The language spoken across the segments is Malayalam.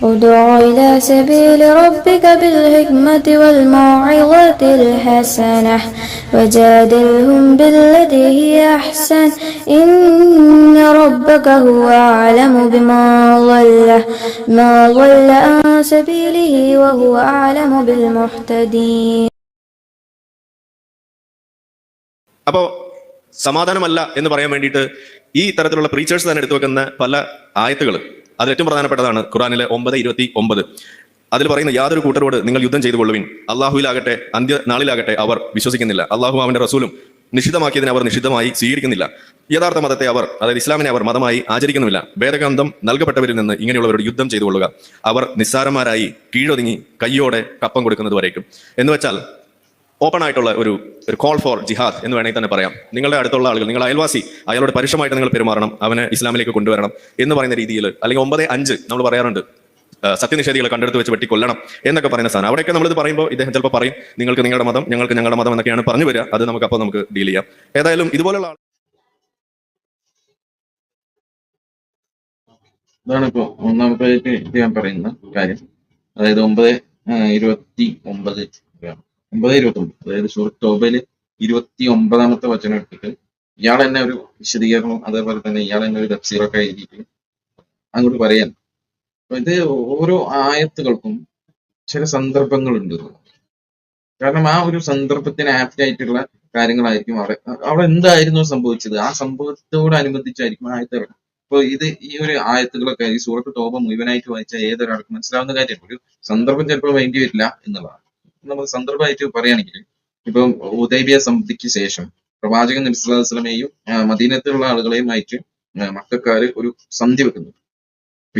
ادع إلى سبيل ربك بالحكمة والموعظة الحسنة وجادلهم بالتي هي أحسن إن ربك هو أعلم ما ضل عن سبيله وهو أعلم بالمهتدين. അപ്പോൾ സമാധാനമല്ല എന്ന് പറയാൻ വേണ്ടിയിട്ട് ഈ തരത്തിലുള്ള പ്രീച്ചേഴ്സ് തന്നെ എടുത്തു വെക്കുന്ന പല ആയത്തുകൾ, അതിൽ ഏറ്റവും പ്രധാനപ്പെട്ടതാണ് ഖുറാനിലെ 9:29. അതിൽ പറയുന്ന യാതൊരു കൂട്ടരോട് നിങ്ങൾ യുദ്ധം ചെയ്തു കൊള്ളുവിൻ, അള്ളാഹുവിലാകട്ടെ അന്ത്യനാളിലാകട്ടെ അവർ വിശ്വസിക്കുന്നില്ല, അള്ളാഹു അവന്റെ റസൂലും നിഷിദ്ധമാക്കിയതിനെ അവർ നിഷിദ്ധമായി സ്വീകരിക്കുന്നില്ല, യഥാർത്ഥ മതത്തെ അവർ, അതായത് ഇസ്ലാമിനെ അവർ മതമായി ആചരിക്കുന്നുമില്ല, വേദഗ്രന്ഥം നൽകപ്പെട്ടവരിൽ നിന്ന് ഇങ്ങനെയുള്ളവരോട് യുദ്ധം ചെയ്തു കൊള്ളുക, അവർ നിസ്സാരന്മാരായി കീഴൊതുങ്ങി കയ്യോടെ കപ്പം കൊടുക്കുന്നത് വരേക്കും. എന്ന് വെച്ചാൽ ഓപ്പൺ ആയിട്ടുള്ള ഒരു കോൾ ഫോർ ജിഹാദ് എന്ന് വേണമെങ്കിൽ തന്നെ പറയാം. നിങ്ങളുടെ അടുത്തുള്ള ആളുകൾ, നിങ്ങളുടെ അയൽവാസി, അയാളോട് പരുഷമായിട്ട് നിങ്ങൾ പെരുമാറണം, അവനെ ഇസ്ലാമിലേക്ക് കൊണ്ടുവരണം എന്ന് പറയുന്ന രീതിയിൽ, അല്ലെങ്കിൽ 9:5 നമ്മൾ പറയാറുണ്ട്, സത്യനിഷേധികളെ കണ്ടെടുത്ത് വെച്ച് വെട്ടിക്കൊല്ലണം എന്നൊക്കെ പറയുന്ന സാധനം. അവിടെയൊക്കെ നമ്മളിത് പറയുമ്പോൾ ഇദ്ദേഹം ചിലപ്പോൾ പറയും നിങ്ങൾക്ക് നിങ്ങളുടെ മതം, ഞങ്ങൾക്ക് ഞങ്ങളുടെ മതം എന്നൊക്കെയാണ് പറഞ്ഞു വരിക. അത് നമുക്ക് ഡീൽ ചെയ്യാം. ഏതായാലും ഇതുപോലുള്ള ഇതാണ് ഇപ്പോൾ ഒന്നാമതായിട്ട് ഞാൻ പറയുന്ന കാര്യം. അതായത് 9:29 അതായത് സൂറത്ത് തൗബയില് 29ാമത്തെ വചനം എടുത്തിട്ട് ഇയാൾ തന്നെ ഒരു വിശദീകരണം, അതേപോലെ തന്നെ ഇയാൾ തന്നെ ഒരു തഫ്സീറൊക്കെ എഴുതിയിട്ട് അങ്ങോട്ട് പറയാൻ. അപ്പൊ ഇത് ഓരോ ആയത്തുകൾക്കും ചില സന്ദർഭങ്ങളുണ്ട്. കാരണം ആ ഒരു സന്ദർഭത്തിന് ആപ്റ്റ് ആയിട്ടുള്ള കാര്യങ്ങളായിരിക്കും അവിടെ എന്തായിരുന്നു സംഭവിച്ചത്, ആ സംഭവത്തോടനുബന്ധിച്ചായിരിക്കും ആയത്തുകൾ. അപ്പൊ ഈ ഒരു ആയത്തുകളൊക്കെ ഈ സൂറത്ത് തൗബ മുഴുവനായിട്ട് വായിച്ചാൽ ഏതൊരാൾക്കും മനസ്സിലാവുന്ന കാര്യം. ഒരു സന്ദർഭം ചിലപ്പോൾ വേണ്ടി വരില്ല എന്നുള്ളതാണ്. നമ്മൾ സന്ദർഭമായിട്ട് പറയുകയാണെങ്കിൽ, ഇപ്പം ഹുദൈബിയ സന്ധിക്ക് ശേഷം പ്രവാചകൻ നബി സല്ലല്ലാഹു അലൈഹി വസല്ലമയെയും മദീനത്തിലുള്ള ആളുകളെയുമായിട്ട് മക്കക്കാര് ഒരു സന്ധി വെക്കുന്നു.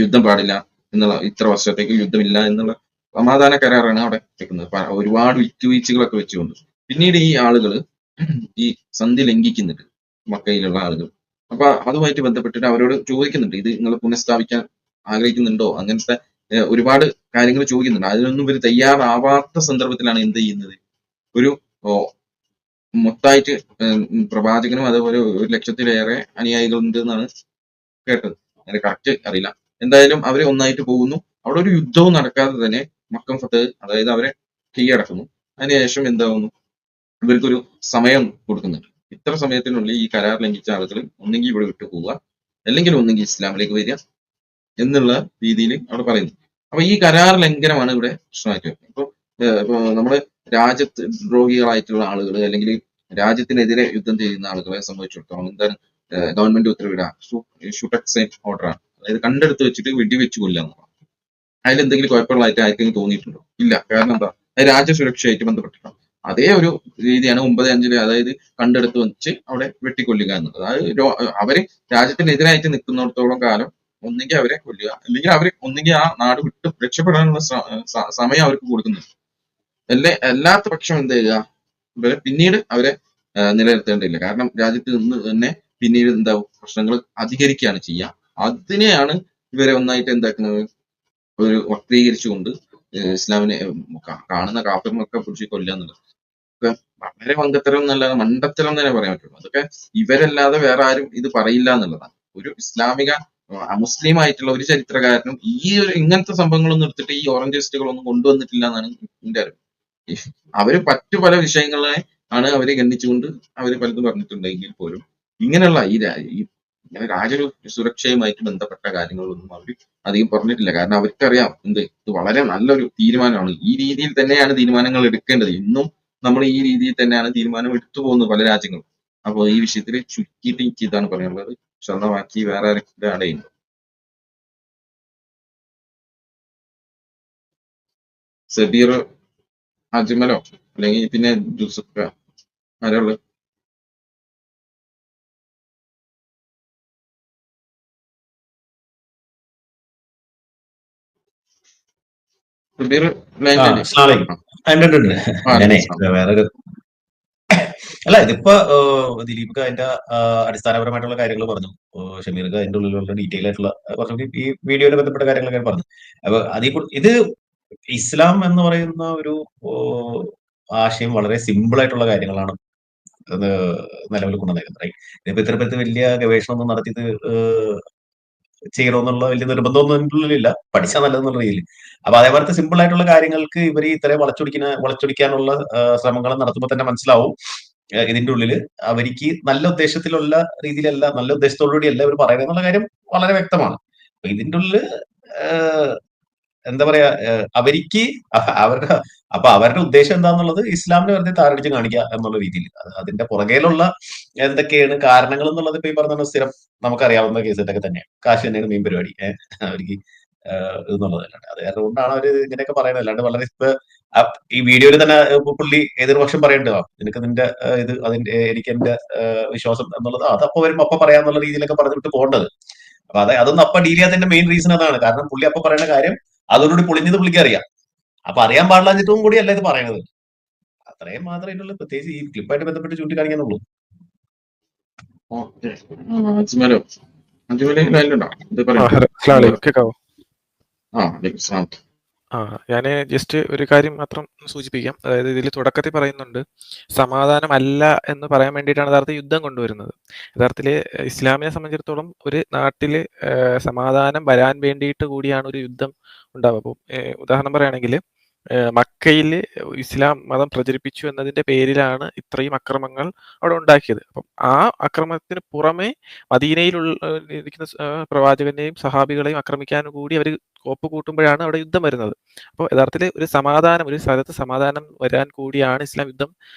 യുദ്ധം പാടില്ല എന്നുള്ള, ഇത്ര വർഷത്തേക്ക് യുദ്ധമില്ല എന്നുള്ള സമാധാന കരാറാണ് അവിടെ വെക്കുന്നത്. ഒരുപാട് വിട്ടുവീഴ്ചകളൊക്കെ വെച്ചുകൊണ്ട് പിന്നീട് ഈ ആളുകൾ ഈ സന്ധി ലംഘിക്കുന്നുണ്ട്, മക്കയിലുള്ള ആളുകൾ. അപ്പൊ അതുമായിട്ട് ബന്ധപ്പെട്ടിട്ട് അവരോട് ചോദിക്കുന്നുണ്ട്, ഇത് നിങ്ങൾ പുനഃസ്ഥാപിക്കാൻ ആഗ്രഹിക്കുന്നുണ്ടോ, അങ്ങനത്തെ ഒരുപാട് കാര്യങ്ങൾ ചോദിക്കുന്നുണ്ട്. അതിനൊന്നും ഇവർ തയ്യാറാവാത്ത സന്ദർഭത്തിലാണ് എന്ത് ചെയ്യുന്നത്, ഒരു മൊത്തമായിട്ട് പ്രവാചകനും അതേപോലെ 1,00,000-ലേറെ അനുയായികളുണ്ട് എന്നാണ് കേട്ടത്. അങ്ങനെ കറക്റ്റ് അറിയില്ല. എന്തായാലും അവര് ഒന്നായിട്ട് പോകുന്നു. അവിടെ ഒരു യുദ്ധവും നടക്കാതെ തന്നെ മക്കം ഫതഹ്, അതായത് അവരെ കീഴടക്കുന്നു. അതിനുശേഷം എന്താവുന്നു, ഇവർക്കൊരു സമയം കൊടുക്കുന്നുണ്ട്. ഇത്ര സമയത്തിനുള്ളിൽ ഈ കരാർ ലംഘിച്ച ആളുകൾ ഒന്നെങ്കിൽ ഇവിടെ വിട്ടു പോവുക, അല്ലെങ്കിൽ ഒന്നെങ്കിൽ ഇസ്ലാമിലേക്ക് വരിക എന്നുള്ള രീതിയിൽ അവിടെ പറയുന്നു. അപ്പൊ ഈ കരാർ ലംഘനമാണ് ഇവിടെ പ്രശ്നമായിട്ട് വരുന്നത്. ഇപ്പൊ നമ്മള് രാജ്യത്ത് ദ്രോഹികളായിട്ടുള്ള ആളുകൾ, അല്ലെങ്കിൽ രാജ്യത്തിനെതിരെ യുദ്ധം ചെയ്യുന്ന ആളുകളെ സംബന്ധിച്ചിടത്തോളം എന്താണ് ഗവൺമെന്റ് ഉത്തരവിടുക, ഷൂട്ട് അറ്റ് സൈറ്റ് ഓർഡർ ആണ്. അതായത് കണ്ടെടുത്ത് വെച്ചിട്ട് വെടിവെച്ച് കൊല്ലുക എന്നുള്ളത്. അതിലെന്തെങ്കിലും കുഴപ്പമുള്ളതായിട്ട് ആർക്കെങ്കിലും തോന്നിയിട്ടുണ്ടോ? ഇല്ല. കാരണം എന്താ, അത് രാജ്യസുരക്ഷയായിട്ട് ബന്ധപ്പെട്ടിട്ടാണ്. അതേ ഒരു രീതിയാണ് 9:5, അതായത് കണ്ടെടുത്ത് വെച്ച് അവിടെ വെട്ടിക്കൊല്ലുക എന്നുള്ളത്. അതായത് അവര് രാജ്യത്തിനെതിരായിട്ട് നിൽക്കുന്നിടത്തോളം കാലം ഒന്നെങ്കിൽ അവരെ കൊല്ലുക, അല്ലെങ്കിൽ അവര് ഒന്നെങ്കിൽ ആ നാട് വിട്ട് രക്ഷപ്പെടാനുള്ള സമയം അവർക്ക് കൊടുക്കുന്നുണ്ട്. അല്ലാത്ത പക്ഷം എന്ത് ചെയ്യുക, ഇവരെ പിന്നീട് അവരെ നിലനിർത്തേണ്ടതില്ല. കാരണം രാജ്യത്ത് നിന്ന് തന്നെ പിന്നീട് എന്താവും, പ്രശ്നങ്ങൾ അധികരിക്കുകയാണ് ചെയ്യുക. അതിനെയാണ് ഇവരെ ഒന്നായിട്ട് എന്താക്കുന്നത്, ഒരു വക്രീകരിച്ചുകൊണ്ട് ഇസ്ലാമിനെ കാണുന്ന കാഫിറിനൊക്കെ പിടിച്ച് കൊല്ലുക എന്നുള്ളത് ഒക്കെ വളരെ വങ്കത്തരം എന്നല്ലാതെ മണ്ടത്തരം തന്നെ പറയാൻ പറ്റുള്ളൂ. അതൊക്കെ ഇവരല്ലാതെ വേറെ ആരും ഇത് പറയില്ല എന്നുള്ളതാണ്. ഒരു ഇസ്ലാമിക മുസ്ലിം ആയിട്ടുള്ള ഒരു ചരിത്രകാരനും ഈ ഒരു ഇങ്ങനത്തെ സംഭവങ്ങളൊന്നും എടുത്തിട്ട് ഈ ഓറഞ്ചിസ്റ്റുകളൊന്നും കൊണ്ടുവന്നിട്ടില്ല എന്നാണ് എന്റെ അറിവ്. അവര് മറ്റു പല വിഷയങ്ങളെ ആണ് അവരെ ഗണ്ണിച്ചുകൊണ്ട് അവര് പലതും പറഞ്ഞിട്ടുണ്ടെങ്കിൽ പോലും ഇങ്ങനെയുള്ള ഇങ്ങനെ രാജ്യ സുരക്ഷയുമായിട്ട് ബന്ധപ്പെട്ട കാര്യങ്ങളൊന്നും അവർ അധികം പറഞ്ഞിട്ടില്ല. കാരണം അവർക്കറിയാം ഇത് വളരെ നല്ലൊരു തീരുമാനമാണ്. ഈ രീതിയിൽ തന്നെയാണ് തീരുമാനങ്ങൾ എടുക്കേണ്ടത്. ഇന്നും നമ്മൾ ഈ രീതിയിൽ തന്നെയാണ് തീരുമാനം എടുത്തു പോകുന്നത് പല രാജ്യങ്ങളും. അപ്പോൾ ഈ വിഷയത്തിൽ ചുരുക്കിയിട്ട് എനിക്ക് ഇതാണ് പറയാനുള്ളത്. സ്വന്തമാക്കി വേറെ ആരെങ്കിലും ആഡ് ചെയ്യുന്നു? സബീർ, അജ്മലോ, അല്ലെങ്കിൽ പിന്നെ ജൂസഫ്, ആരാള്? സബീർ വേറൊരു അല്ല, ഇതിപ്പോ ദിലീപ് അതിന്റെ അടിസ്ഥാനപരമായിട്ടുള്ള കാര്യങ്ങൾ പറഞ്ഞു, ഷമീർക്ക് അതിന്റെ ഉള്ളിലുള്ള ഡീറ്റെയിൽ ആയിട്ടുള്ള കുറച്ച് ഈ വീഡിയോയിൽ ബന്ധപ്പെട്ട കാര്യങ്ങളൊക്കെ പറഞ്ഞു. അപ്പൊ ഇത് ഇസ്ലാം എന്ന് പറയുന്ന ഒരു ആശയം വളരെ സിമ്പിൾ ആയിട്ടുള്ള കാര്യങ്ങളാണ് നിലവിൽ കൊണ്ടുവന്നേക്കുന്നത്. ഇതിപ്പോ ഇത്ര വലിയ ഗവേഷണം ഒന്നും നടത്തിയത് ചെയ്യണമെന്നുള്ള വലിയ നിർബന്ധമൊന്നും ഇല്ല, പഠിച്ചാൽ നല്ലതെന്നുള്ള രീതിയിൽ. അപ്പൊ അതേപോലത്തെ സിമ്പിൾ ആയിട്ടുള്ള കാര്യങ്ങൾക്ക് ഇവർ ഇത്രയും വളച്ചൊടിക്കാനുള്ള ശ്രമങ്ങൾ നടത്തുമ്പോൾ തന്നെ മനസ്സിലാവും ഇതിന്റെ ഉള്ളില് അവർക്ക് നല്ല ഉദ്ദേശത്തിലുള്ള രീതിയിലല്ല, നല്ല ഉദ്ദേശത്തോടുകൂടിയല്ല ഇവർ പറയുന്നത് എന്നുള്ള കാര്യം വളരെ വ്യക്തമാണ്. അപ്പൊ ഇതിന്റെ ഉള്ളില് എന്താ പറയാ, അവർക്ക് അവരുടെ ഉദ്ദേശം എന്താന്നുള്ളത് ഇസ്ലാമിനെ വെറുതെ താറടിച്ച് കാണിക്കുക എന്നുള്ള രീതിയിൽ. അതിന്റെ പുറകേലുള്ള എന്തൊക്കെയാണ് കാരണങ്ങൾ എന്നുള്ളത് ഇപ്പൊ ഈ പറഞ്ഞ സ്ഥിരം നമുക്കറിയാവുന്ന കേസൊക്കെ തന്നെയാണ്. കാശ് തന്നെയാണ് മെയിൻ പരിപാടി അവർക്ക് എന്നുള്ളതല്ലാണ്ട്. അത് കാരണം കൊണ്ടാണ് അവര് ഇങ്ങനെയൊക്കെ പറയുന്നത്. അല്ലാണ്ട് വളരെ ഈ വീഡിയോയിൽ തന്നെ പുള്ളി എതിർപക്ഷം പറയേണ്ടതാ, നിനക്ക് നിന്റെ ഇത് എനിക്ക് എന്റെ വിശ്വാസം എന്നുള്ളത് അതപ്പോ വരുമ്പോ അപ്പൊ പറയാന്നുള്ള രീതിയിലൊക്കെ പറഞ്ഞിട്ട് പോകേണ്ടത്. അപ്പൊ അതൊന്നും അപ്പൊ ഡീൽ ചെയ്യാത്തതിന്റെ മെയിൻ റീസൺ അതാണ്. കാരണം പുള്ളി അപ്പൊ പറയുന്ന കാര്യം അതോടുകൂടി പൊളിഞ്ഞത് പുള്ളിക്ക് അറിയാം. അപ്പൊ അറിയാൻ പാടില്ലാഞ്ഞിട്ടും കൂടി അല്ല ഇത് പറയുന്നത്. അത്രയും മാത്രമേ ഇതിനുള്ള പ്രത്യേകിച്ച് ഈ ക്ലിപ്പായിട്ട് ബന്ധപ്പെട്ട് ചൂണ്ടിക്കാണിക്കാനുള്ളൂ. ഓക്കെ, അജ്മലോ, അജ്മലയിൽ ലൈനിലുണ്ടോ? ഇത് പറയാം. കേൾക്കാവോ? ആ, ഞാൻ ജസ്റ്റ് ഒരു കാര്യം മാത്രം സൂചിപ്പിക്കാം. അതായത് ഇതിൽ തുടക്കത്തിൽ പറയുന്നുണ്ട് സമാധാനമല്ല എന്ന് പറയാൻ വേണ്ടിയിട്ടാണ് യഥാർത്ഥ യുദ്ധം കൊണ്ടുവരുന്നത്. യഥാർത്ഥത്തിൽ ഇസ്ലാമിനെ സംബന്ധിച്ചിടത്തോളം ഒരു നാട്ടിൽ സമാധാനം വരാൻ വേണ്ടിയിട്ട് കൂടിയാണ് ഒരു യുദ്ധം ഉണ്ടാവുക. അപ്പോൾ ഉദാഹരണം പറയുകയാണെങ്കിൽ മക്കയിൽ ഇസ്ലാം മതം പ്രചരിപ്പിച്ചു എന്നതിന്റെ പേരിലാണ് ഇത്രയും അക്രമങ്ങൾ അവിടെ ഉണ്ടാക്കിയത്. അപ്പം ആ അക്രമത്തിന് പുറമെ മദീനയിലുള്ള ഇരിക്കുന്ന പ്രവാചകനെയും സഹാബികളെയും ആക്രമിക്കാനും കൂടി അവർ കോപ്പ് കൂട്ടുമ്പോഴാണ് അവിടെ യുദ്ധം വരുന്നത്. അപ്പോൾ യഥാർത്ഥത്തിൽ ഒരു സ്ഥലത്ത് സമാധാനം വരാൻ കൂടിയാണ് ഇസ്ലാം യുദ്ധം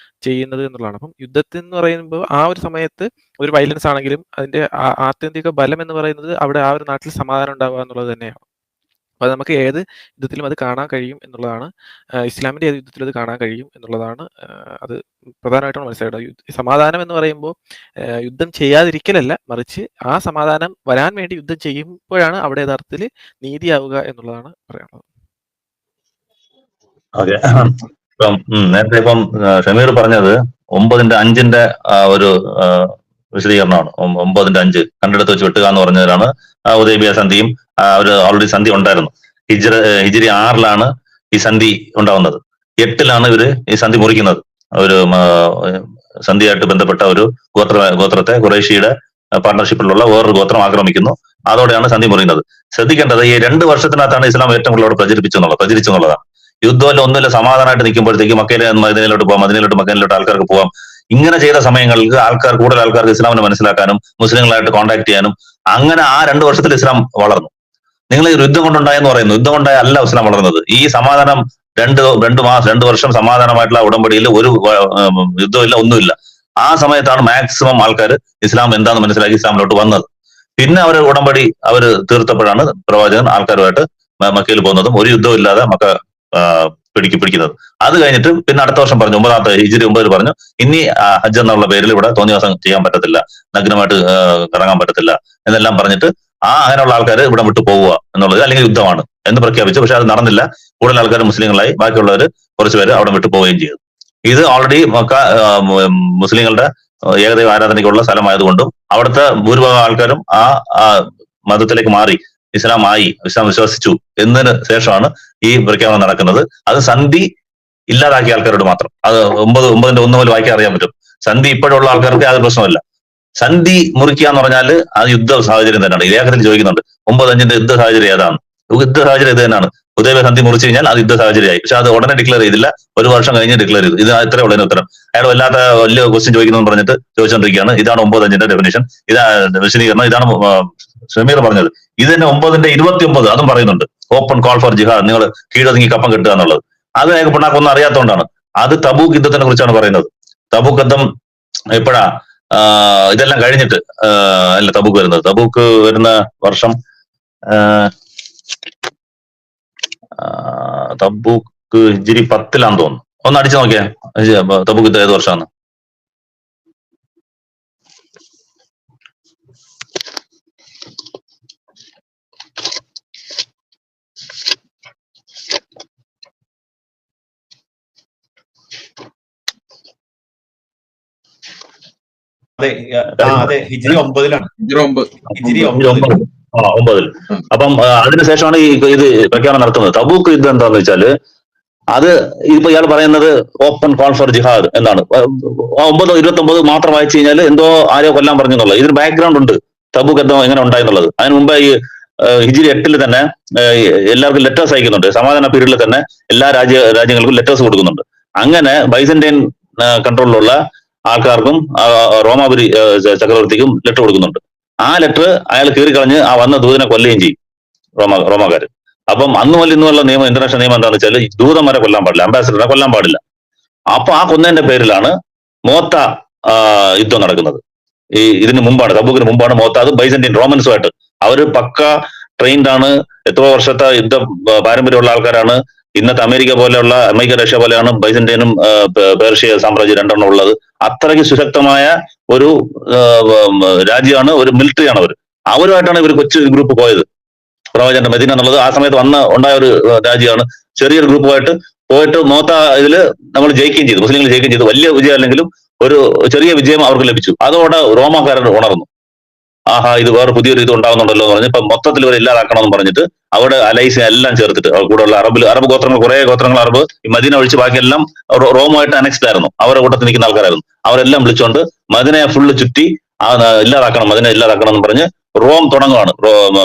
ചെയ്യുന്നത് എന്നുള്ളതാണ്. അപ്പം യുദ്ധത്തിൽ എന്ന് പറയുമ്പോൾ ആ ഒരു സമയത്ത് ഒരു വയലൻസ് ആണെങ്കിലും അതിന്റെ ആത്യന്തിക ബലം എന്ന് പറയുന്നത് അവിടെ ആ ഒരു നാട്ടിൽ സമാധാനം ഉണ്ടാവുക എന്നുള്ളത് തന്നെയാണ്. അപ്പോൾ അത് നമുക്ക് ഏത് യുദ്ധത്തിലും അത് കാണാൻ കഴിയും എന്നുള്ളതാണ്, ഇസ്ലാമിന്റെ ഏത് യുദ്ധത്തിലും അത് കാണാൻ കഴിയും എന്നുള്ളതാണ്. അത് പ്രധാനമായിട്ടും മനസ്സിലാക്കുന്നത്. സമാധാനം എന്ന് പറയുമ്പോൾ യുദ്ധം ചെയ്യാതിരിക്കലല്ല, മറിച്ച് ആ സമാധാനം വരാൻ വേണ്ടി യുദ്ധം ചെയ്യുമ്പോഴാണ് അവിടെ യഥാർത്ഥത്തിൽ നീതിയാവുക എന്നുള്ളതാണ് പറയാനുള്ളത്. ഓക്കെ, നേരത്തെ ഇപ്പം ഷമീർ പറഞ്ഞത് 9:5 ഒരു വിശദീകരണമാണ്. 9:5 കണ്ടെടുത്ത് വെച്ച് വെട്ടുക എന്ന് പറഞ്ഞതിലാണ് ഹുദൈബിയ സന്ധിയും ഒരു ഓൾറെഡി സന്ധി ഉണ്ടായിരുന്നു. ഹിജ്രി 6 ഈ സന്ധി ഉണ്ടാവുന്നത്. 8 ഇവര് ഈ സന്ധി മുറിക്കുന്നത്. ഒരു സന്ധിയായിട്ട് ബന്ധപ്പെട്ട ഒരു ഗോത്രത്തെ ഖുറൈശിയുടെ പാർട്ണർഷിപ്പിലുള്ള വേറൊരു ഗോത്രം ആക്രമിക്കുന്നു. അതോടെയാണ് സന്ധി മുറിയുന്നത്. ശ്രദ്ധിക്കേണ്ടത് ഈ 2 വർഷത്തിനകത്താണ് ഇസ്ലാം ഏറ്റവും കൂടുതൽ പ്രചരിപ്പിച്ചെന്നുള്ളതാണ്. യുദ്ധമല്ല ഒന്നുമില്ല, സമാധാനമായിട്ട് നിൽക്കുമ്പോഴത്തേക്ക് മദീനയിലോട്ട് പോകാം, മക്കയിലോട്ട് ആൾക്കാർക്ക് പോകാം. ഇങ്ങനെ ചെയ്ത സമയങ്ങളിൽ കൂടുതൽ ആൾക്കാർക്ക് ഇസ്ലാമിനെ മനസ്സിലാക്കാനും മുസ്ലിങ്ങളായിട്ട് കോൺടാക്ട് ചെയ്യാനും അങ്ങനെ ആ 2 വർഷത്തിൽ ഇസ്ലാം വളർന്നു. നിങ്ങൾ യുദ്ധം കൊണ്ടുണ്ടായെന്ന് പറയുന്നു, യുദ്ധം കൊണ്ടായ അല്ല ഇസ്ലാം വളർന്നത്. ഈ സമാധാനം 2 വർഷം സമാധാനമായിട്ടുള്ള ഉടമ്പടിയിൽ ഒരു യുദ്ധമില്ല, ഒന്നുമില്ല. ആ സമയത്താണ് മാക്സിമം ആൾക്കാർ ഇസ്ലാം എന്താണെന്ന് മനസ്സിലാക്കി ഇസ്ലാമിലോട്ട് വന്നത്. പിന്നെ അവർ ഉടമ്പടി തീർത്തപ്പോഴാണ് പ്രവാചകൻ ആൾക്കാരുമായിട്ട് മക്കയിൽ പോകുന്നതും ഒരു യുദ്ധവും ഇല്ലാതെ മക്ക പിടിക്കുന്നത്. അത് കഴിഞ്ഞിട്ട് പിന്നെ അടുത്ത വർഷം പറഞ്ഞു, 9 ഹിജ്രി 9 പറഞ്ഞു, ഇനി ഹജ്ജ് എന്നുള്ള പേരിൽ ഇവിടെ തോന്നിവാസം ചെയ്യാൻ പറ്റത്തില്ല, നഗ്നമായിട്ട് കറങ്ങാൻ പറ്റത്തില്ല എന്നെല്ലാം പറഞ്ഞിട്ട് അങ്ങനെയുള്ള ആൾക്കാർ ഇവിടെ വിട്ടു പോവുക എന്നുള്ളത്, അല്ലെങ്കിൽ യുദ്ധമാണ് എന്ന് പ്രഖ്യാപിച്ചു. പക്ഷെ അത് നടന്നില്ല. കൂടുതൽ ആൾക്കാർ മുസ്ലിങ്ങളായി, ബാക്കിയുള്ളവർ കുറച്ചുപേര് അവിടെ വിട്ടു പോവുകയും ചെയ്തു. ഇത് ഓൾറെഡി മക്ക മുസ്ലിങ്ങളുടെ ഏകദൈവ ആരാധനയ്ക്കുള്ള സ്ഥലമായതുകൊണ്ടും അവിടുത്തെ ഭൂരിഭാഗം ആൾക്കാരും ആ മതത്തിലേക്ക് മാറി ഇസ്ലാം വിശ്വസിച്ചു എന്നതിന് ശേഷമാണ് ഈ പ്രഖ്യാപനം നടക്കുന്നത്. അത് സന്ധി ഇല്ലാതാക്കിയ ആൾക്കാരോട് മാത്രം. അത് 9:1 മുതൽ വായിക്കാൻ അറിയാൻ പറ്റും. സന്ധി ഇപ്പോഴുള്ള ആൾക്കാർക്ക് യാതൊരു പ്രശ്നമല്ല. സന്ധി മുറിക്കുക എന്ന് പറഞ്ഞാൽ അത് യുദ്ധ സാഹചര്യം തന്നെയാണ്. ഈ ലേഖനത്തിൽ ചോദിക്കുന്നുണ്ട് 9:5 യുദ്ധ സാഹചര്യം ഏതാണ്? യുദ്ധ സാഹചര്യം ഇത് തന്നെയാണ്. ഹുദൈബിയ സന്ധി മുറിച്ചു കഴിഞ്ഞാൽ അത് യുദ്ധ സാഹചര്യമായി. പക്ഷെ അത് ഉടനെ ഡിക്ലെയർ ചെയ്തില്ല, 1 വർഷം കഴിഞ്ഞ് ഡിക്ലെയർ ചെയ്തു. ഇത് ഇത്രേ ഉള്ളതിന് ഉത്തരം. അയാൾ വല്ലാത്ത വലിയ ക്വസ്റ്റ്യൻ ചോദിക്കുന്നു പറഞ്ഞിട്ട് ചോദിച്ചുകൊണ്ടിരിക്കുകയാണ്. ഇതാണ് 9:5 ഡെഫിനിഷൻ, വിശദീകരണം. ഇതാണ് ഷമീർ പറഞ്ഞത്. ഇത് തന്നെ 9:29 അതും പറയുന്നുണ്ട്, ഓപ്പൺ കോൾ ഫോർ ജിഹാദ്, നിങ്ങൾ കീഴൊതുങ്ങി കപ്പം കെട്ടുക എന്നുള്ളത്. അത് ഞങ്ങൾക്ക് പിണ്ണാക്കൊന്നും അറിയാത്തതുകൊണ്ടാണ്. അത് തബൂക്ക് യുദ്ധത്തിനെ കുറിച്ചാണ് പറയുന്നത്. തബൂക്ക് യുദ്ധം എപ്പോഴാ? ഇതെല്ലാം കഴിഞ്ഞിട്ട് അല്ല തബൂക്ക് വരുന്നത്. തബൂക്ക് വരുന്ന വർഷം തബൂക്ക് ഹിജ്രി 10 തോന്നുന്നു. ഒന്ന് അടിച്ചു നോക്കിയാ തബൂക്ക് യുദ്ധം ഏത് വർഷമാണ്? അതെ, ഹിജ്രി 9 ഹിജ്രി 9. അപ്പം അതിനുശേഷമാണ് ഇത് പ്രഖ്യാപനം നടത്തുന്നത്. തബൂക്ക് യുദ്ധം എന്താന്ന് വെച്ചാല് അത് ഇപ്പൊ ഇയാൾ പറയുന്നത് ഓപ്പൺ കോൾ ഫോർ ജിഹാദ് എന്നാണ്. 9:29 മാത്രം വായിച്ചു കഴിഞ്ഞാൽ എന്തോ ആരോ കൊല്ലാൻ പറഞ്ഞു എന്നുള്ളത്. ഇതിന് ബാക്ക്ഗ്രൗണ്ട് ഉണ്ട്, തബൂക്ക് യുദ്ധം എങ്ങനെ ഉണ്ടായെന്നുള്ളത്. അതിന് മുമ്പ് ഈ ഹിജ്രി 8 തന്നെ എല്ലാവർക്കും ലെറ്റേഴ്സ് അയക്കുന്നുണ്ട്. സമാധാന പീരീഡിൽ തന്നെ എല്ലാ രാജ്യങ്ങൾക്കും ലെറ്റേഴ്സ് കൊടുക്കുന്നുണ്ട്. അങ്ങനെ ബൈസന്റൈൻ കൺട്രോളിലുള്ള ആൾക്കാർക്കും റോമാപുരി ചക്രവർത്തിക്കും ലെറ്റർ കൊടുക്കുന്നുണ്ട്. ആ ലെറ്റർ അയാൾ കീറിക്കളഞ്ഞ് ആ വന്ന ദൂതനെ കൊല്ലുകയും ചെയ്യും റോമാക്കാര്. അപ്പം അന്ന് മുതൽ ഇന്നുള്ള നിയമം, ഇന്റർനാഷണൽ നിയമം എന്താണെന്ന് വെച്ചാൽ ദൂതന്മാരെ കൊല്ലാൻ പാടില്ല, അംബാസിഡറെ കൊല്ലാൻ പാടില്ല. അപ്പൊ ആ കൊന്നതിന്റെ പേരിലാണ് മോത്ത യുദ്ധം നടക്കുന്നത്. ഇതിന് മുമ്പാണ്, തബൂക്കിന് മുമ്പാണ് മോത്ത. അത് ബൈസന്റൈൻ റോമൻസുമായിട്ട് അവര് പക്ക ട്രെയിൻഡ് ആണ്, എത്രയോ വർഷത്തെ യുദ്ധ പാരമ്പര്യമുള്ള ആൾക്കാരാണ്. ഇന്നത്തെ അമേരിക്ക പോലെയുള്ള, അമേരിക്ക റഷ്യ പോലെയാണ് ബൈസന്റൈനും പേർഷ്യ സാമ്രാജ്യം രണ്ടെണ്ണം ഉള്ളത്. അത്രയ്ക്ക് സുശക്തമായ ഒരു രാജ്യമാണ്, ഒരു മിലിറ്ററിയാണ് അവർ. അവരുമായിട്ടാണ് ഇവർ കൊച്ചു ഗ്രൂപ്പ് പോയത്. പ്രവാചകന്റെ മദീന എന്നുള്ളത് ആ സമയത്ത് ഉണ്ടായ ഒരു രാജ്യമാണ്. ചെറിയൊരു ഗ്രൂപ്പുമായിട്ട് പോയിട്ട് മോത്ത ഇതില് നമ്മൾ ജയിക്കുകയും ചെയ്തു, മുസ്ലിങ്ങൾ ജയിക്കുകയും ചെയ്തു. വലിയ വിജയം അല്ലെങ്കിലും ഒരു ചെറിയ വിജയം അവർക്ക് ലഭിച്ചു. അതോടെ റോമാക്കാരൻ ഉണർന്നു. ആഹാ, ഇത് വേറെ പുതിയൊരു ഇത് ഉണ്ടാകുന്നുണ്ടല്ലോ എന്ന് പറഞ്ഞ് ഇപ്പൊ മൊത്തത്തിൽ ഇവരെ ഇല്ലാതാക്കണമെന്ന് പറഞ്ഞിട്ട് അവിടെ അലൈസ് എല്ലാം ചേർത്തിട്ട് കൂടെയുള്ള അറബ് ഗോത്രങ്ങൾ, കുറെ ഗോത്രങ്ങൾ അറബ്, ഈ മദീന ഒഴിച്ച് ബാക്കിയെല്ലാം റോമുമായിട്ട് അനക്സ്ഡ് ആയിരുന്നു. അവരുടെ കൂട്ടത്തിൽ നിൽക്കുന്ന ആൾക്കാരായിരുന്നു. അവരെല്ലാം വിളിച്ചുകൊണ്ട് മദീനയെ ഫുള്ള് ചുറ്റി ഇല്ലാതാക്കണം, മദീന ഇല്ലാതാക്കണം എന്ന് പറഞ്ഞ് റോം തുടങ്ങുകയാണ്.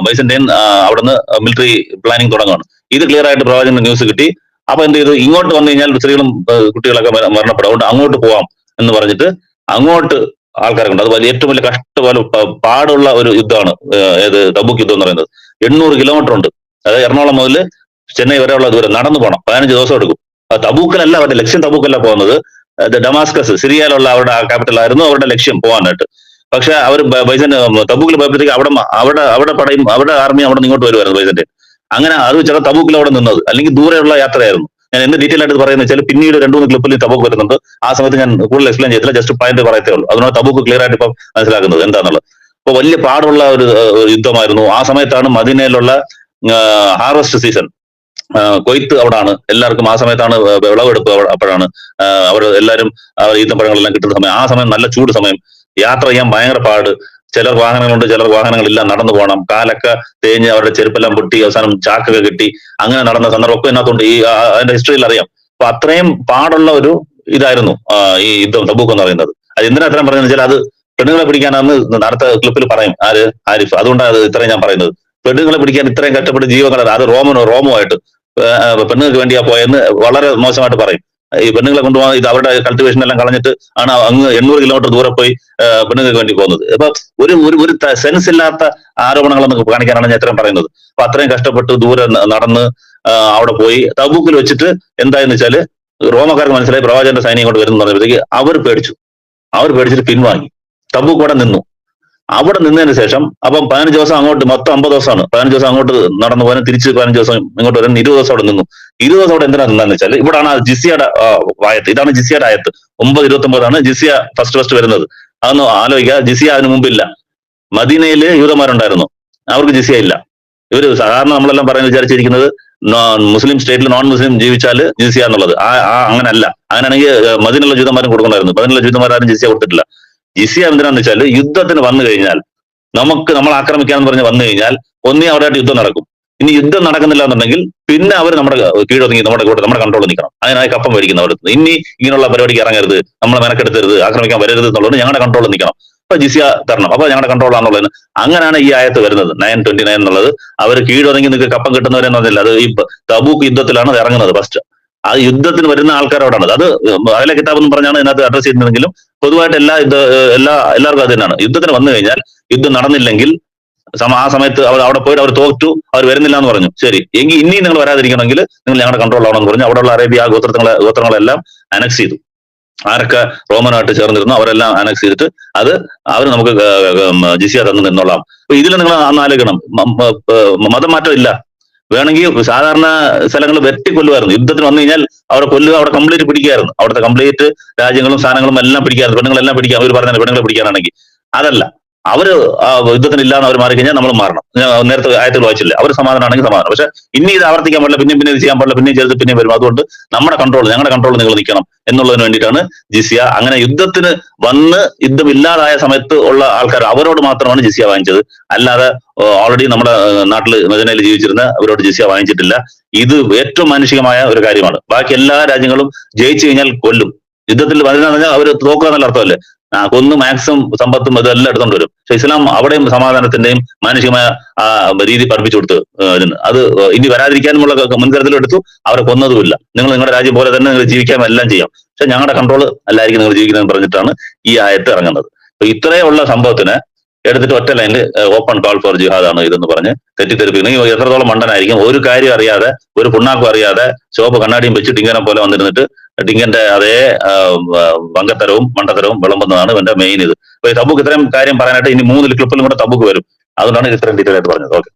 ബൈസന്റൈൻ അവിടുന്ന് മിലിറ്ററി പ്ലാനിങ് തുടങ്ങുകയാണ്. ഇത് ക്ലിയർ ആയിട്ട് പ്രവാചകന് ന്യൂസ് കിട്ടി. അപ്പൊ എന്ത് ചെയ്തു, ഇങ്ങോട്ട് വന്നു കഴിഞ്ഞാൽ സ്ത്രീകളും കുട്ടികളൊക്കെ മരണപ്പെടും, അതുകൊണ്ട് അങ്ങോട്ട് പോവാം എന്ന് പറഞ്ഞിട്ട് അങ്ങോട്ട് ആൾക്കാരെ കൊണ്ട്, അത് ഏറ്റവും വലിയ കഷ്ടപോലെ പാടുള്ള ഒരു യുദ്ധമാണ് ഏത് തബൂക്ക് യുദ്ധം എന്ന് പറയുന്നത്. 800 കിലോമീറ്റർ ഉണ്ട്. അതായത് എറണാകുളം മുതൽ ചെന്നൈ വരെയുള്ള ദൂരം നടന്നു പോകണം. 15 ദിവസം എടുക്കും. തബൂക്കലല്ല അവരുടെ ലക്ഷ്യം, തബൂക്കല്ല പോകുന്നത്, ഡമാസ്കസ് സിറിയയിലുള്ള അവരുടെ ക്യാപിറ്റൽ ആയിരുന്നു അവരുടെ ലക്ഷ്യം പോകാനായിട്ട്. പക്ഷെ അവർ തബൂക്കിൽ പോയപ്പോഴത്തേക്ക് അവിടെ പടയും അവരുടെ ആർമി അവിടെ നിന്ന് ഇങ്ങോട്ട് വരുമായിരുന്നു ബൈസന്റൈൻ. അങ്ങനെ അത് വെച്ചാൽ തബൂക്കിൽ അവിടെ നിന്നത്. അല്ലെങ്കിൽ ദൂരെയുള്ള യാത്രയായിരുന്നു. ഞാൻ എന്ത് ഡീറ്റെയിൽ ആയിട്ട് പറയുന്നത് വെച്ചാൽ പിന്നീട് 2-3 ക്ലിപ്പിൽ തബൂക്ക് വരുന്നുണ്ട്. ആ സമയത്ത് ഞാൻ കൂടുതൽ എക്സ്പ്ലെയിൻ ചെയ്തില്ല, ജസ്റ്റ് പോയിന്റ് പറയത്തേ ഉള്ളൂ. അതുകൊണ്ട് തബൂക്ക് ക്ലിയർ ആയിട്ട് ഇപ്പം മനസ്സിലാക്കുന്നത് എന്താണെന്നുള്ളത്. അപ്പൊ വലിയ പാടുള്ള ഒരു യുദ്ധമായിരുന്നു. ആ സമയത്താണ് മദീനയിലുള്ള ഹാർവസ്റ്റ് സീസൺ, കൊയ്ത്ത് അവിടാണ്. എല്ലാവർക്കും ആ സമയത്താണ് വിളവെടുപ്പ്. അപ്പോഴാണ് അവർ എല്ലാവരും ഈത്തപ്പഴങ്ങളെല്ലാം കിട്ടുന്ന സമയം. ആ സമയം നല്ല ചൂട് സമയം, യാത്ര ചെയ്യാൻ ഭയങ്കര പാട്. ചിലർ വാഹനങ്ങളുണ്ട്, ചിലർ വാഹനങ്ങളില്ല, നടന്നു പോകണം. കാലൊക്കെ തേഞ്ഞ് അവരുടെ ചെരുപ്പെല്ലാം പൊട്ടി അവസാനം ചാക്കൊക്കെ കിട്ടി അങ്ങനെ നടന്ന സന്ദർഭമൊക്കെ ഇതിനകത്തുണ്ട്. അതിന്റെ ഹിസ്റ്ററിയിൽ അറിയാം. അപ്പൊ അത്രയും പാടുള്ള ഒരു ഇതായിരുന്നു ഈ യുദ്ധം തബൂക്ക് എന്ന് പറയുന്നത്. അത് എന്തിനാ അത്രയും പറയുന്നത് വെച്ചാൽ അത് പെണ്ണുങ്ങളെ പിടിക്കാനാണെന്ന് അടുത്ത ക്ലിപ്പിൽ പറയും ആരിഫ്. അതുകൊണ്ടാണ് അത് ഇത്രയും ഞാൻ പറയുന്നത്. പെണ്ണുങ്ങളെ പിടിക്കാൻ ഇത്രയും കഷ്ടപ്പെട്ട് ജീവകളാണ്. അത് റോമുമായിട്ട് പെണ്ണുങ്ങൾക്ക് വേണ്ടിയാ പോയെന്ന് വളരെ മോശമായിട്ട് പറയും. ഈ പെണ്ണുങ്ങളെ കൊണ്ടുപോകാൻ ഇത് അവരുടെ കൾട്ടിവേഷൻ എല്ലാം കളഞ്ഞിട്ട് ആണ് അങ്ങ് 800 കിലോമീറ്റർ ദൂരെ പോയി പെണ്ണുങ്ങൾക്ക് വേണ്ടി പോകുന്നത്. അപ്പൊ ഒരു സെൻസ് ഇല്ലാത്ത ആരോപണങ്ങളെന്ന് കാണിക്കാനാണ് ഞാൻ ഇത്രയും പറയുന്നത്. അപ്പൊ അത്രയും കഷ്ടപ്പെട്ട് ദൂരെ നടന്ന് അവിടെ പോയി തബൂക്കിൽ വെച്ചിട്ട് എന്തായെന്ന് വെച്ചാല് റോമക്കാർക്ക് മനസ്സിലായി പ്രവാചകന്റെ സൈന്യം കൊണ്ട് വരുന്ന പറഞ്ഞപ്പോഴത്തേക്ക് അവർ പേടിച്ചിട്ട് പിൻവാങ്ങി. തബൂക്ക് അവിടെ നിന്നു. അവിടെ നിന്നതിന് ശേഷം അപ്പം 15 ദിവസം അങ്ങോട്ട്, മൊത്തം 50 ദിവസമാണ്. 15 ദിവസം അങ്ങോട്ട് നടന്നു പോകാനും തിരിച്ച് 15 ദിവസം ഇങ്ങോട്ട് വരാൻ 20 ദിവസം അവിടെ നിന്നു. 20 ദിവസം അവിടെ എന്തിനാ നിന്നാന്ന് വെച്ചാൽ ഇവിടാണ് ജിസിയുടെ ആയത്ത്. ഇതാണ് ജിസിയുടെ ആയത്ത്. 9:29 ജിസിയ ഫസ്റ്റ് വരുന്നത്. അതൊന്ന് ആലോചിക്കുക. ജിസിയ അതിന് മുമ്പില്ല. മദീനയില് യൂതന്മാരുണ്ടായിരുന്നു, അവർക്ക് ജിസിയ ഇല്ല. ഇവര് സാധാരണ നമ്മളെല്ലാം പറയാൻ വിചാരിച്ചിരിക്കുന്നത് മുസ്ലിം സ്റ്റേറ്റിൽ നോൺ മുസ്ലിം ജീവിച്ചാൽ ജിസിയ എന്നുള്ളത്. അങ്ങനല്ല. അങ്ങനെയാണെങ്കിൽ മദീനയുള്ള ജൂതന്മാരും കൊടുക്കണമായിരുന്നു. മദീനയുള്ള ജൂതന്മാരും ജിസിയ കൊടുത്തിട്ടില്ല. ജിസിയ എന്തിനാന്ന് വെച്ചാൽ യുദ്ധത്തിന് വന്നു കഴിഞ്ഞാൽ നമ്മൾ ആക്രമിക്കാന്ന് പറഞ്ഞ് വന്നു കഴിഞ്ഞാൽ ഒന്നേ അവരായിട്ട് യുദ്ധം നടക്കും. ഇനി യുദ്ധം നടക്കുന്നില്ല എന്നുണ്ടെങ്കിൽ പിന്നെ അവർ നമ്മുടെ കീഴൊതുങ്ങി നമ്മുടെ കൺട്രോളിൽ നിൽക്കണം. അതിനായി കപ്പം മേടിക്കുന്നവർ ഇനി ഇങ്ങനെയുള്ള പരിപാടിക്ക് ഇറങ്ങരുത്, നമ്മളെ മെനക്കെടുത്തരുത്, ആക്രമിക്കാൻ വരരുത് എന്നുള്ളത് ഞങ്ങളുടെ കൺട്രോളിൽ നിൽക്കണം. അപ്പൊ ജിസിയ തരണം. അപ്പൊ ഞങ്ങളുടെ കൺട്രോളാണെന്നുള്ളതിന് അങ്ങനെയാണ് ഈ ആയത്ത് വരുന്നത്. 9:29 എന്നുള്ളത്. അവർ കീഴൊതുങ്ങി നിങ്ങൾക്ക് കപ്പം കിട്ടുന്നവരെന്ന് പറഞ്ഞില്ല. അത് ഈ തബൂക്ക് യുദ്ധത്തിലാണ് അത് ഇറങ്ങുന്നത് ഫസ്റ്റ്. ആ യുദ്ധത്തിന് വരുന്ന ആൾക്കാരോടാണ് അത്. അഹ്ലെ കിതാബ് എന്ന് പറഞ്ഞാണ് ഇതിനകത്ത് അഡ്രസ് ചെയ്യുന്നതെങ്കിലും പൊതുവായിട്ട് എല്ലാവർക്കും അത് തന്നെയാണ്. യുദ്ധത്തിന് വന്നു കഴിഞ്ഞാൽ യുദ്ധം നടന്നില്ലെങ്കിൽ ആ സമയത്ത് അവിടെ പോയിട്ട് അവർ തോറ്റു, അവർ വരുന്നില്ല എന്ന് പറഞ്ഞു. ശരി, എങ്കിൽ ഇനിയും നിങ്ങൾ വരാതിരിക്കണമെങ്കിൽ നിങ്ങൾ ഞങ്ങളുടെ കൺട്രോളാണെന്ന് പറഞ്ഞു അവിടെയുള്ള അറേബ്യ ഗോത്രങ്ങളെല്ലാം അനക്സ് ചെയ്തു. ആരൊക്കെ റോമനായിട്ട് ചേർന്നിരുന്നു അവരെല്ലാം അനക്സ് ചെയ്തിട്ട് അവർ നമുക്ക് ജിസിയ തന്നു നിന്നോളാം. അപ്പൊ ഇതിൽ നിങ്ങൾ അന്ന് ആലോചിക്കണം, മതം മാറ്റം ഇല്ല. വേണമെങ്കിൽ സാധാരണ സ്ഥലങ്ങൾ വെട്ടിക്കൊല്ലുമായിരുന്നു. യുദ്ധത്തിന് വന്നു കഴിഞ്ഞാൽ അവിടെ കൊല്ലുക, അവിടെ കംപ്ലീറ്റ് പിടിക്കായിരുന്നു. അവിടുത്തെ കംപ്ലീറ്റ് രാജ്യങ്ങളും സ്ഥാനങ്ങളും എല്ലാം പിടിക്കായിരുന്നു. പെണ്ണുങ്ങളെല്ലാം പിടിക്കാം. അവർ പറഞ്ഞ പെണ്ണുങ്ങളെ പിടിക്കാനാണെങ്കിൽ അതല്ല. അവര് യുദ്ധത്തിന് ഇല്ലാന്ന് അവർ മാറിക്കഴിഞ്ഞാൽ നമ്മൾ മാറണം. നേരത്തെ ആയത്തിൽ വായിച്ചില്ല. അവർ സമാധാനമാണെങ്കിൽ സമാധാനം. പക്ഷെ ഇനി ഇത് ആവർത്തിക്കാൻ പാടില്ല, പിന്നെ ഇത് ചെയ്യാൻ പാടില്ല, പിന്നെയും ചെയ്ത് പിന്നെയും വരും. അതുകൊണ്ട് ഞങ്ങളുടെ കൺട്രോൾ നിങ്ങൾ നിൽക്കണം എന്നുള്ളതിന് വേണ്ടിയിട്ടാണ് ജിസിയ. അങ്ങനെ യുദ്ധത്തിന് വന്ന് യുദ്ധം ഇല്ലാതായ സമയത്ത് ഉള്ള ആൾക്കാർ അവരോട് മാത്രമാണ് ജിസിയ വാങ്ങിച്ചത്. അല്ലാതെ ഓൾറെഡി നമ്മുടെ നാട്ടിൽ മദീനയിൽ ജീവിച്ചിരുന്ന അവരോട് ജിസിയ വാങ്ങിച്ചിട്ടില്ല. ഇത് ഏറ്റവും മാനുഷികമായ ഒരു കാര്യമാണ്. ബാക്കി എല്ലാ രാജ്യങ്ങളും ജയിച്ചു കഴിഞ്ഞാൽ കൊല്ലും. യുദ്ധത്തിൽ വരുന്നതെന്ന് പറഞ്ഞാൽ അവർ തോക്കുക എന്നുള്ള അർത്ഥമല്ലേ. കൊന്ന് മാക്സിമം സമ്പത്തും ഇതെല്ലാം എടുത്തോണ്ട് വരും. പക്ഷെ ഇസ്ലാം അവിടെയും സമാധാനത്തിന്റെയും മാനുഷികമായ രീതി പഠിപ്പിച്ചു കൊടുത്ത് അത് ഇനി വരാതിരിക്കാനുമുള്ള മുൻകരുതലും എടുത്തു. അവരെ കൊന്നതുമില്ല. നിങ്ങൾ നിങ്ങളുടെ രാജ്യം പോലെ തന്നെ നിങ്ങൾ ജീവിക്കാൻ എല്ലാം ചെയ്യാം, പക്ഷെ ഞങ്ങളുടെ കൺട്രോൾ അല്ലായിരിക്കും നിങ്ങൾ ജീവിക്കുന്നതെന്ന് പറഞ്ഞിട്ടാണ് ഈ ആയത്ത് ഇറങ്ങുന്നത്. അപ്പൊ ഇത്രയുള്ള സംഭവത്തിന് എടുത്തിട്ട് ഒറ്റ ലൈനിൽ ഓപ്പൺ കോൾ ഫോർ ജിഹാദ് ആണ് ഇതെന്ന് പറഞ്ഞ് തെറ്റിദ്ധരിപ്പിക്കുന്നത്. എത്രത്തോളം മണ്ടനായിരിക്കും, ഒരു കാര്യം അറിയാതെ, ഒരു പുണ്ണാക്കും അറിയാതെ ശോഭ കണ്ണാടിയും വെച്ച് ഡിങ്കനെ പോലെ വന്നിരുന്നിട്ട് ഡിങ്കന്റെ അതേ വങ്കത്തരവും മണ്ടത്തരവും വിളമ്പുന്നതാണ് ഇവന്റെ മെയിൻ ഇത്. അപ്പൊ ഈ തബൂക്ക് ഇത്രയും കാര്യം പറയാനായിട്ട് ഇനി 3 ക്ലിപ്പിലും കൂടെ തബൂക്ക് വരും. അതുകൊണ്ടാണ് ഇത്രയും ഡീറ്റെയിൽ ആയിട്ട് പറഞ്ഞത്. ഓക്കെ.